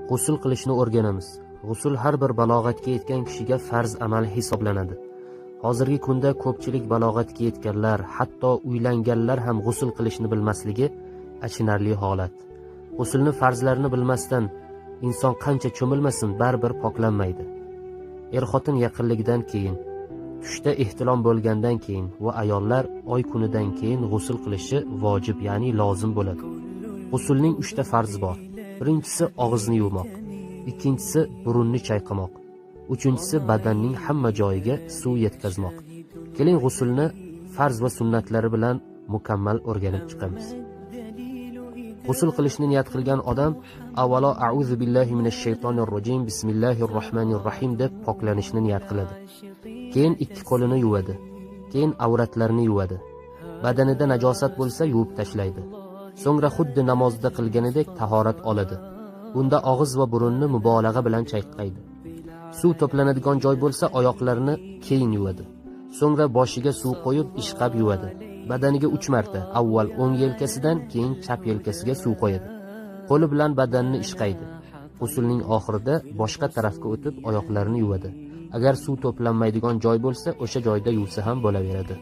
G'usl qilishni o'rganamiz. G'usl har bir balog'atga yetgan kishiga farz amal hisoblanadi. Hozirgi kunda ko'pchilik balog'atga yetganlar, hatto uylanganlar ham g'usl qilishni bilmasligi achinarli holat. G'uslni farzlarini bilmasdan inson qancha cho'milmasin baribir poklanmaydi. Er-xotin yaqinligidan keyin, tushda ehtilom bo'lgandan keyin va ayollar oy kunidan keyin g'usl qilishi vojib, ya'ni lozim bo'ladi. G'uslning 3 ta farzi bor. Birinchisi og'izni yuvmoq, ikkinchisi burunni chayqamoq, uchinchisi badanning hamma joyiga suv yetkazmoq. Keling g'uslni farz va sunnatlari bilan mukammal o'rganib chiqamiz. G'usl qilishni niyat qilgan odam avvalo a'udhu billahi minash shaytonir rojim, bismillahir rohmanir rohim deb poklanishni niyat qiladi. Keyin 2 qo'lini yuvadi. Keyin avratlarini yuvadi. Badanida najosat bo'lsa yuvib tashlaydi. So'ngra xuddi namozda qilganidek tahorat oladi. Bunda og'iz va burunni mubolag'a bilan chayqaydi. Suv to'planadigan joy bo'lsa oyoqlarini keyin yuvadi. So'ngra boshiga suv qo'yib ishqab yuvadi. Badaniga 3 marta, avval o'ng yelkasidan, keyin chap yelkasiga suv qo'yadi. Qo'li bilan badanni ishqaydi. G'uslning oxirida boshqa tarafga o'tib oyoqlarini yuvadi. Agar suv to'planmaydigan joy bo'lsa, o'sha joyda yuvsa ham bo'laveradi.